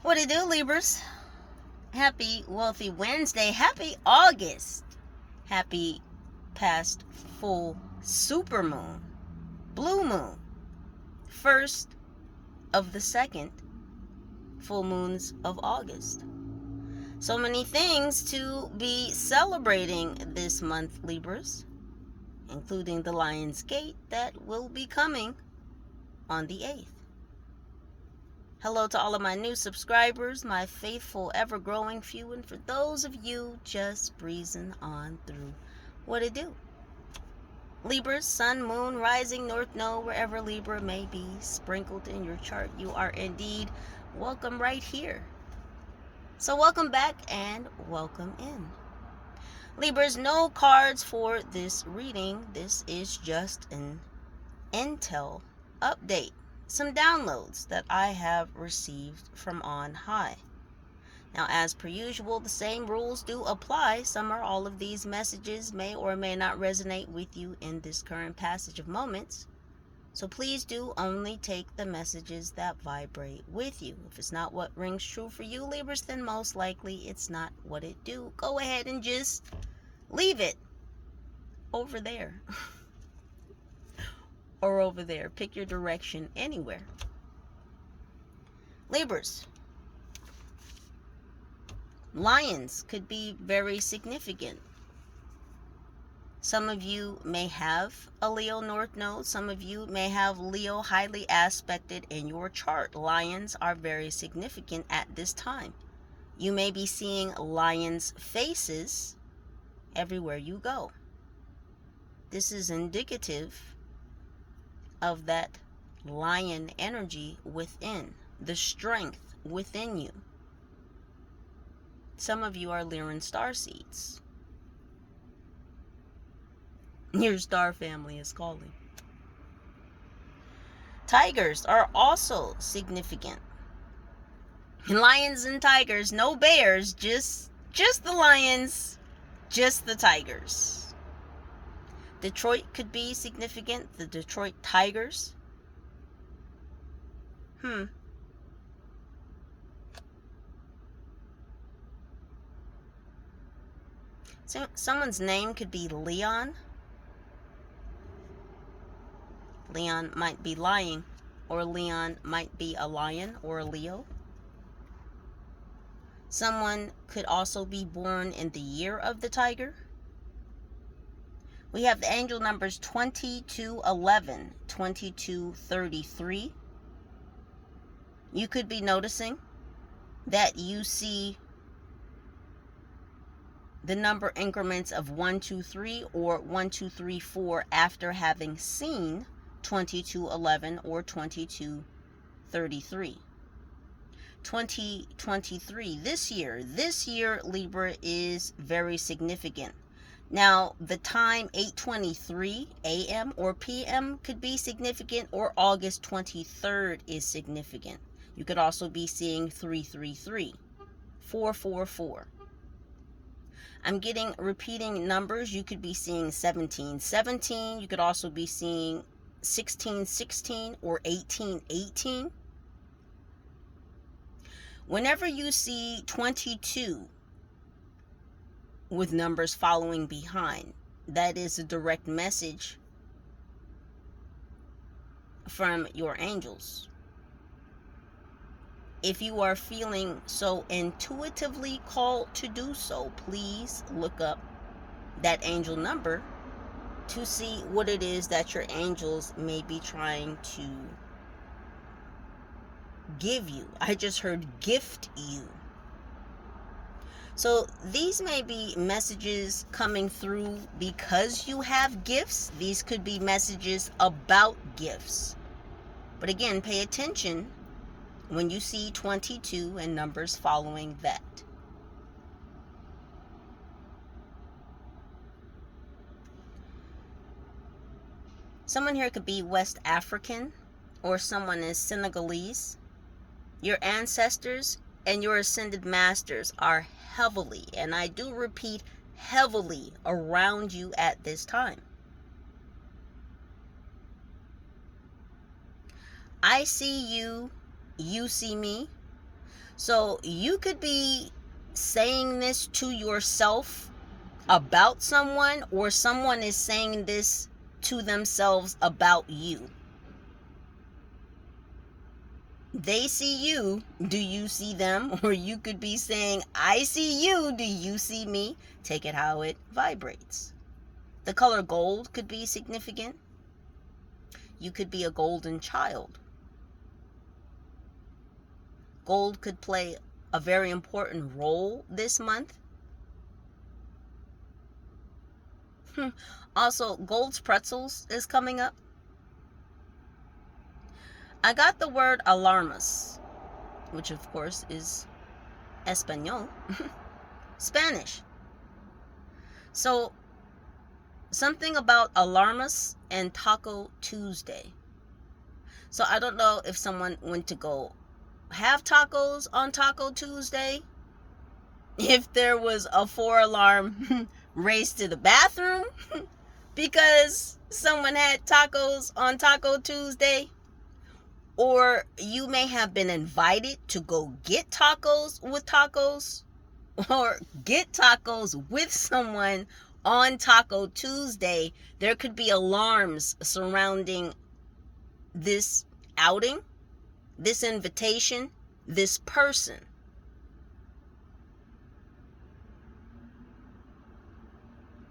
What it do, Libras? Happy Wealthy Wednesday. Happy August. Happy past full super moon. Blue moon. First of the second full moons of August. So many things to be celebrating this month, Libras, including the Lion's Gate that will be coming on the 8th. Hello to all of my new subscribers, my faithful, ever-growing few, and for those of you just breezing on through. What it do? Libras, sun, moon, rising, north node, wherever Libra may be sprinkled in your chart, you are indeed welcome right here. So welcome back and welcome in. Libras, no cards for this reading. This is just an intel update. Some downloads that I have received from on high. Now, as per usual, the same rules do apply. Some or all of these messages may or may not resonate with you in this current passage of moments. So please do only take the messages that vibrate with you. If it's not what rings true for you, Libras, then most likely it's not what it do. Go ahead and just leave it over there. Or over there. Pick your direction anywhere. Libras. Lions could be very significant. Some of you may have a Leo North Node. Some of you may have Leo highly aspected in your chart. Lions are very significant at this time. You may be seeing lions' faces everywhere you go. This is indicative of that lion energy within, the strength within you. Some of you are Lyran starseeds. Your star family is calling. Tigers are also significant. Lions and tigers, no bears, just the lions, just the tigers. Detroit could be significant. The Detroit Tigers. So someone's name could be Leon. Leon might be lying, or Leon might be a lion or a Leo. Someone could also be born in the year of the tiger. We have the angel numbers 2211, 2233. You could be noticing that you see the number increments of 1, 2, 3 or 1, 2, 3, 4 after having seen 2211 or 2233. 2023, this year, Libra, is very significant. Now, the time 8:23 a.m. or p.m. could be significant, or August 23rd is significant. You could also be seeing 333, 444. I'm getting repeating numbers. You could be seeing 1717. You could also be seeing 1616 or 1818. Whenever you see 22 with numbers following behind, that is a direct message from your angels. If you are feeling so intuitively called to do so, please look up that angel number to see what it is that your angels may be trying to give you. I just heard gift you. So these may be messages coming through because you have gifts. These could be messages about gifts. But again, pay attention when you see 22 and numbers following that. Someone here could be West African, or someone is Senegalese. Your ancestors and your ascended masters are heavily, and I do repeat, heavily around you at this time. I see you, you see me. So you could be saying this to yourself about someone, or someone is saying this to themselves about you. They see you, do you see them? Or you could be saying, I see you, do you see me? Take it how it vibrates. The color gold could be significant. You could be a golden child. Gold could play a very important role this month. Also, Gold's Pretzels is coming up. I got the word alarmas, which of course is Espanol, Spanish. So, something about alarmas and Taco Tuesday. So, I don't know if someone went to go have tacos on Taco Tuesday, if there was a 4-alarm race to the bathroom because someone had tacos on Taco Tuesday, or you may have been invited to go get tacos with tacos, or get tacos with someone on Taco Tuesday. There could be alarms surrounding this outing, this invitation, this person.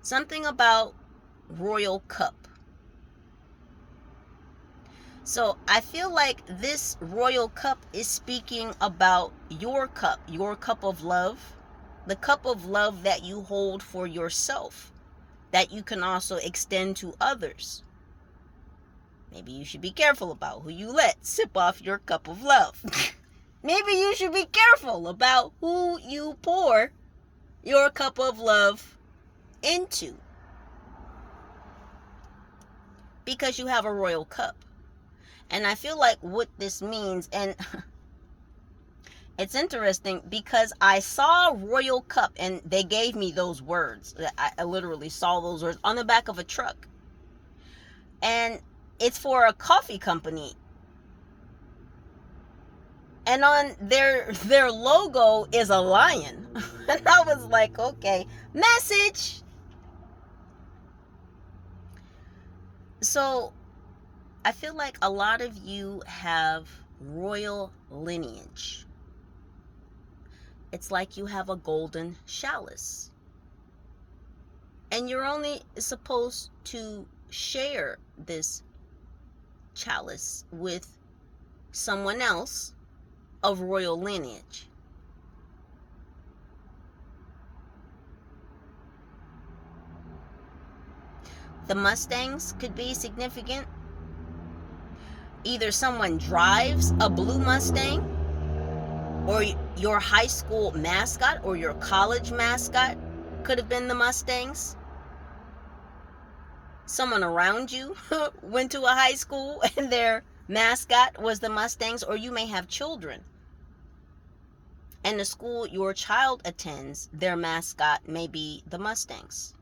Something about royal cup. So I feel like this royal cup is speaking about your cup of love, the cup of love that you hold for yourself, that you can also extend to others. Maybe you should be careful about who you let sip off your cup of love. Maybe you should be careful about who you pour your cup of love into, because you have a royal cup. And I feel like what this means, and it's interesting because I saw royal cup and they gave me those words. I literally saw those words on the back of a truck, and it's for a coffee company, and on their logo is a lion. And I was like, okay, message. So I feel like a lot of you have royal lineage. It's like you have a golden chalice, and you're only supposed to share this chalice with someone else of royal lineage. The Mustangs could be significant. Either someone drives a blue Mustang, or your high school mascot or your college mascot could have been the Mustangs. Someone around you went to a high school and their mascot was the Mustangs, or you may have children, and the school your child attends, their mascot may be the Mustangs.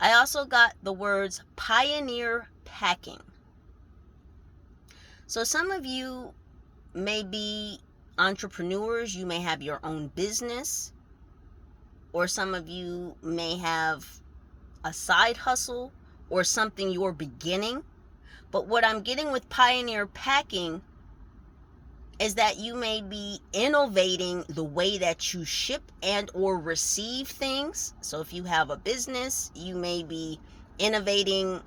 I also got the words pioneer packing. So some of you may be entrepreneurs, you may have your own business, or some of you may have a side hustle or something you're beginning. But what I'm getting with pioneer packing is that you may be innovating the way that you ship and or receive things. So if you have a business, you may be innovating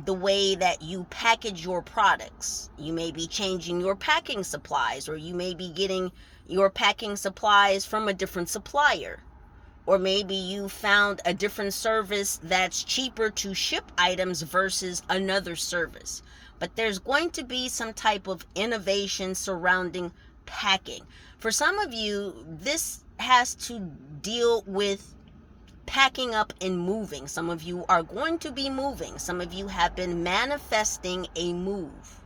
the way that you package your products. You may be changing your packing supplies, or you may be getting your packing supplies from a different supplier. Or maybe you found a different service that's cheaper to ship items versus another service. But there's going to be some type of innovation surrounding packing. For some of you, this has to deal with packing up and moving. Some of you are going to be moving. Some of you have been manifesting a move.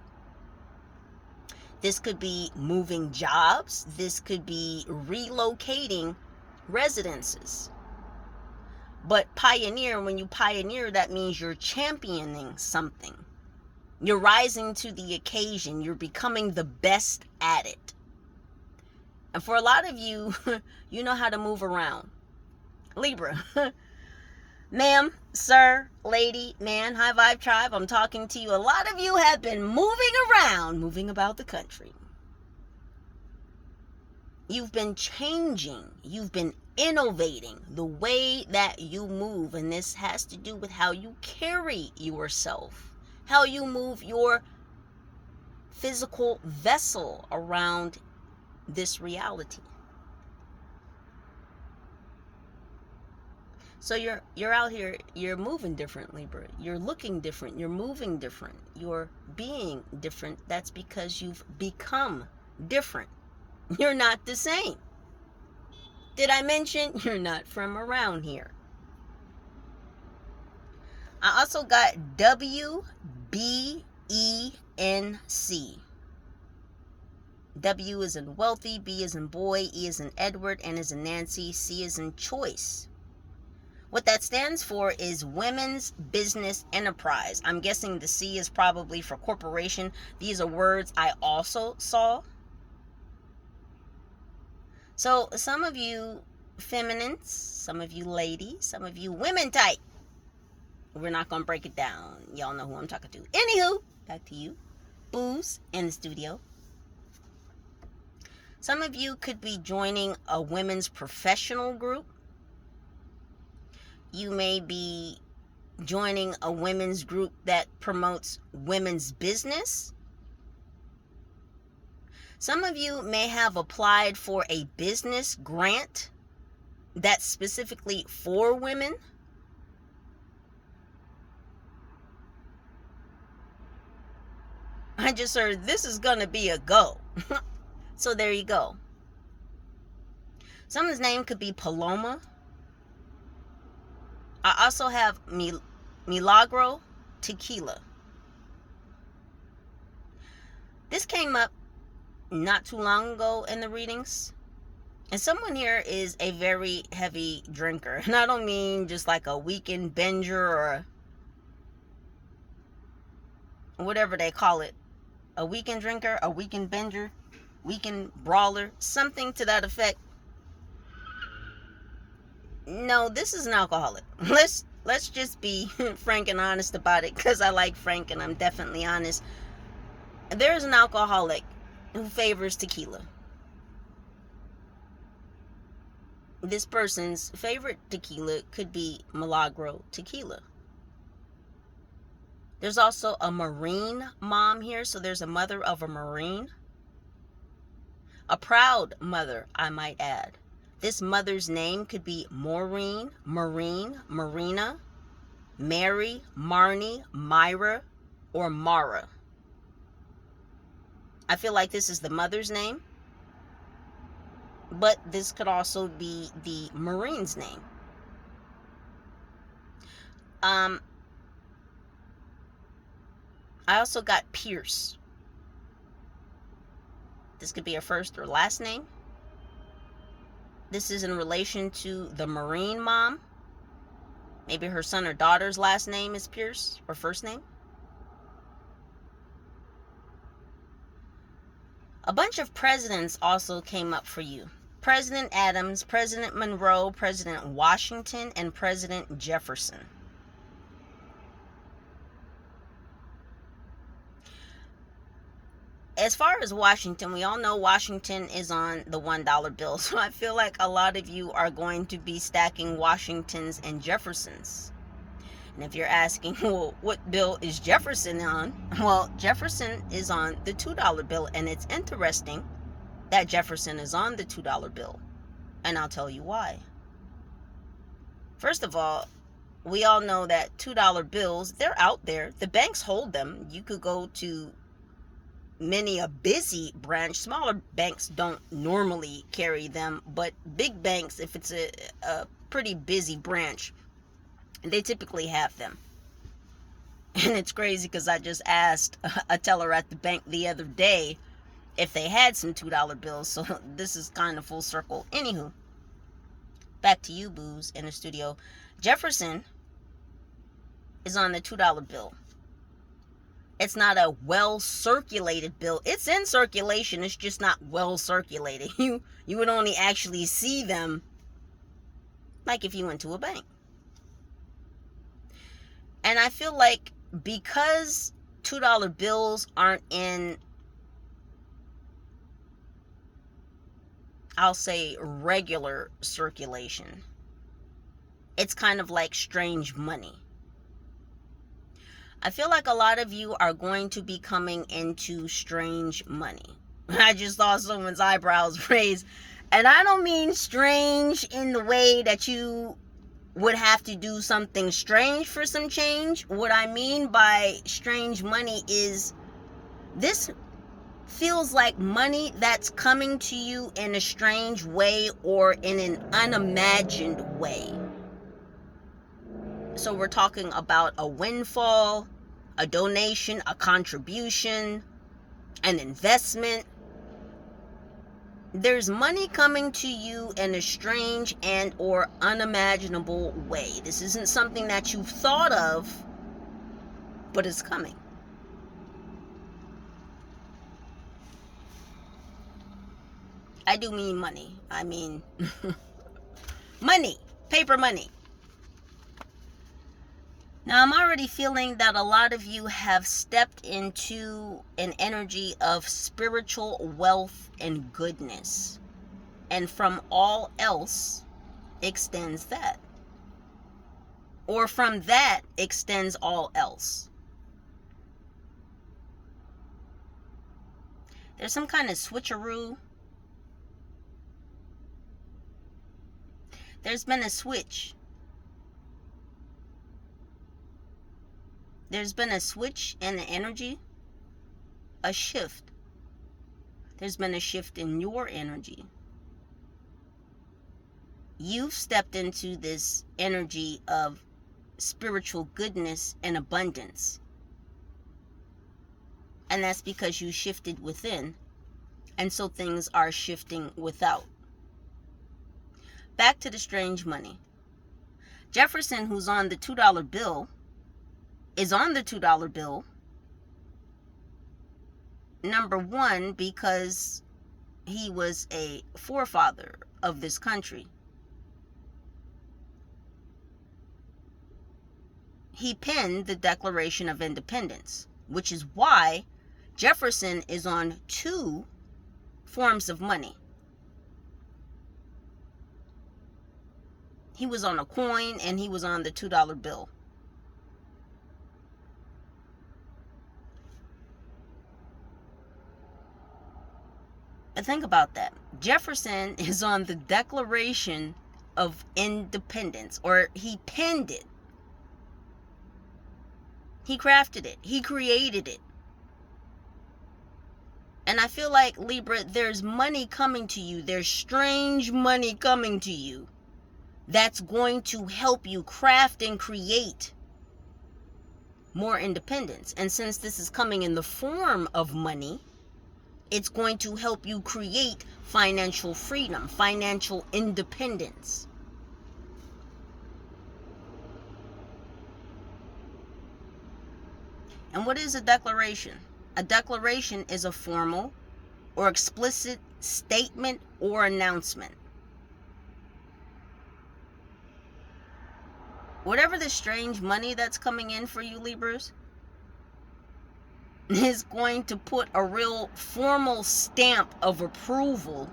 This could be moving jobs. This could be relocating residences. But pioneer, when you pioneer, that means you're championing something. You're rising to the occasion. You're becoming the best at it. And for a lot of you, you know how to move around. Libra. Ma'am, sir, lady, man, high vibe tribe, I'm talking to you. A lot of you have been moving around, moving about the country. You've been changing. You've been innovating the way that you move. And this has to do with how you carry yourself, how you move your physical vessel around this reality. So you're out here, you're moving different, Libra. You're looking different, you're moving different, you're being different. That's because you've become different. You're not the same. Did I mention you're not from around here? I also got WBENC. W is in wealthy, B is in boy, E is in Edward, N is in Nancy, C is in choice. What that stands for is Women's Business Enterprise. I'm guessing the C is probably for corporation. These are words I also saw. So some of you feminines, some of you ladies, some of you women type. We're not going to break it down. Y'all know who I'm talking to. Anywho, back to you. Booze in the studio. Some of you could be joining a women's professional group. You may be joining a women's group that promotes women's business. Some of you may have applied for a business grant that's specifically for women. I just heard this is going to be a go. So there you go. Someone's name could be Paloma. I also have Milagro Tequila. This came up not too long ago in the readings. And someone here is a very heavy drinker. And I don't mean just like a weekend binger or whatever they call it. A weekend drinker, a weekend binger, weekend brawler, something to that effect. No, this is an alcoholic. Let's just be frank and honest about it, because I like frank and I'm definitely honest. There's an alcoholic who favors tequila. This person's favorite tequila could be Milagro Tequila. There's also a Marine mom here, so there's a mother of a Marine. A proud mother, I might add. This mother's name could be Maureen, Marine, Marina, Mary, Marnie, Myra, or Mara. I feel like this is the mother's name, but this could also be the Marine's name. I also got Pierce. This could be a first or last name. This is in relation to the Marine mom. Maybe her son or daughter's last name is Pierce, or first name. A bunch of presidents also came up for you. President Adams, President Monroe, President Washington, and President Jefferson. As far as Washington, we all know Washington is on the $1 bill. So I feel like a lot of you are going to be stacking Washingtons and Jeffersons. And if you're asking, well, what bill is Jefferson on? Well, Jefferson is on the $2 bill. And it's interesting that Jefferson is on the $2 bill. And I'll tell you why. First of all, we all know that $2 bills, they're out there. The banks hold them. You could go to many a busy branch. Smaller banks don't normally carry them, but big banks, if it's a pretty busy branch, they typically have them. And it's crazy because I just asked a teller at the bank the other day if they had some $2 bills. So this is kind of full circle. Anywho, back to you, booze, in the studio. Jefferson is on the $2 bill. It's not a well circulated bill. It's in circulation, it's just not well circulated. You would only actually see them like if you went to a bank. And I feel like because $2 bills aren't in, I'll say, regular circulation, it's kind of like strange money. I feel like a lot of you are going to be coming into strange money. I just saw someone's eyebrows raise. And I don't mean strange in the way that you would have to do something strange for some change. What I mean by strange money is this feels like money that's coming to you in a strange way or in an unimagined way. So we're talking about a windfall, a donation, a contribution, an investment. There's money coming to you in a strange and or unimaginable way. This isn't something that you've thought of, but it's coming. I do mean money. I mean money, paper money. Now, I'm already feeling that a lot of you have stepped into an energy of spiritual wealth and goodness. And from all else extends that. Or from that extends all else. There's some kind of switcheroo. There's been a switch. There's been a switch in the energy, a shift. There's been a shift in your energy. You've stepped into this energy of spiritual goodness and abundance. And that's because you shifted within. And so things are shifting without. Back to the strange money. Jefferson, who's on the $2 bill, is on the $2 bill, number one, because he was a forefather of this country. He penned the Declaration of Independence, which is why Jefferson is on 2 forms of money. He was on a coin and he was on the $2 bill. But think about that. Jefferson is on the Declaration of Independence, or he penned it. He crafted it. He created it. And I feel like, Libra, there's money coming to you. There's strange money coming to you that's going to help you craft and create more independence. And since this is coming in the form of money, it's going to help you create financial freedom, financial independence. And what is a declaration? A declaration is a formal or explicit statement or announcement. Whatever the strange money that's coming in for you, Libras, is going to put a real formal stamp of approval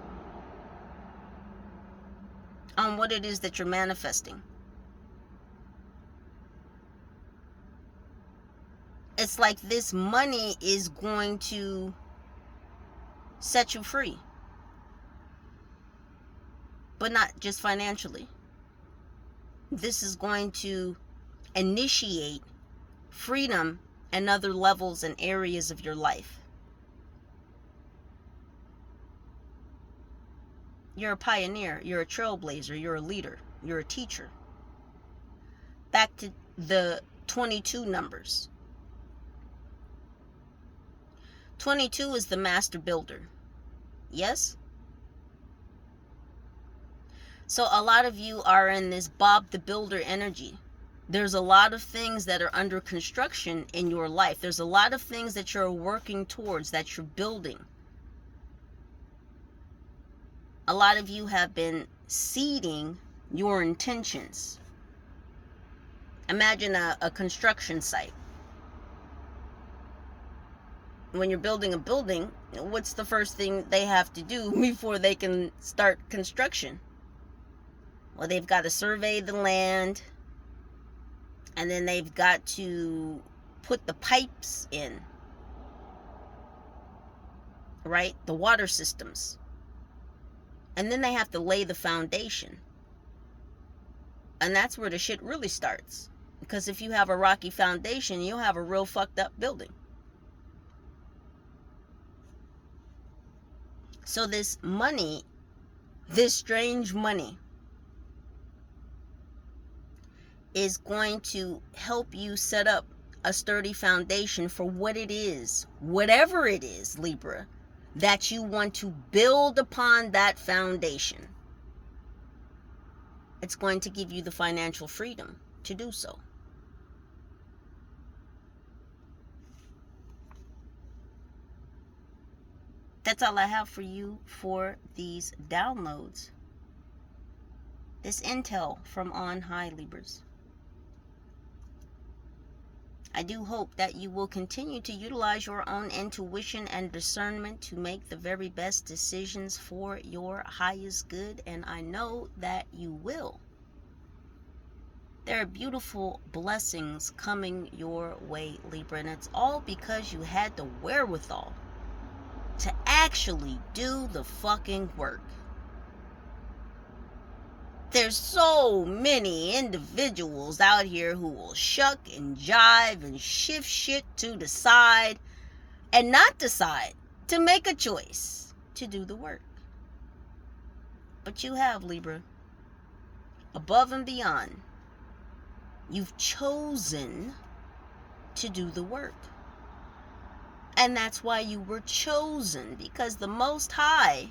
on what it is that you're manifesting. It's like this money is going to set you free. But not just financially. This is going to initiate freedom and other levels and areas of your life. You're a pioneer, you're a trailblazer, you're a leader, you're a teacher. Back to the 22 numbers. 22 is the master builder. Yes? So a lot of you are in this Bob the Builder energy. There's a lot of things that are under construction in your life. There's a lot of things that you're working towards, that you're building. A lot of you have been seeding your intentions. Imagine a construction site. When you're building a building, what's the first thing they have to do before they can start construction? Well, they've got to survey the land, and then they've got to put the pipes in, right? The water systems. And then they have to lay the foundation. And that's where the shit really starts. Because if you have a rocky foundation, you'll have a real fucked up building. So this money, this strange money, is going to help you set up a sturdy foundation for what it is, whatever it is, Libra, that you want to build upon that foundation. It's going to give you the financial freedom to do so. That's all I have for you for these downloads. This intel from on high, Libras. I do hope that you will continue to utilize your own intuition and discernment to make the very best decisions for your highest good, and I know that you will. There are beautiful blessings coming your way, Libra, and it's all because you had the wherewithal to actually do the fucking work. There's so many individuals out here who will shuck and jive and shift shit to the side and not decide to make a choice to do the work. But you have, Libra, above and beyond. You've chosen to do the work. And that's why you were chosen, because the Most High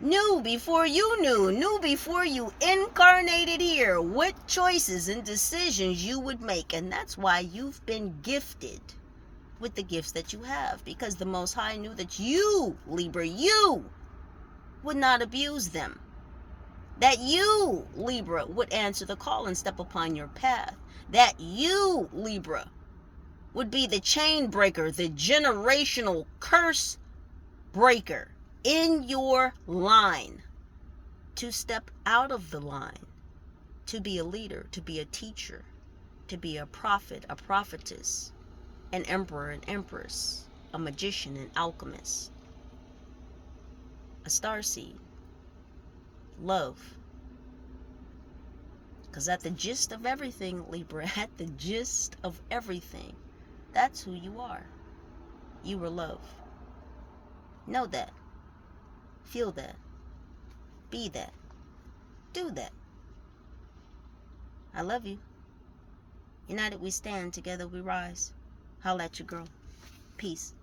knew before you knew before you incarnated here what choices and decisions you would make. And that's why you've been gifted with the gifts that you have, because the Most High knew that you, Libra, you would not abuse them. That you, Libra, would answer the call and step upon your path. That you, Libra, would be the chain breaker, the generational curse breaker in your line, to step out of the line, to be a leader, to be a teacher, to be a prophet, a prophetess, an emperor, an empress, a magician, an alchemist, a starseed, love. Because at the gist of everything, Libra, at the gist of everything, that's who you are. You are love. Know that. Feel that. Be that. Do that. I love you. United we stand, together we rise. Holla at your girl. Peace.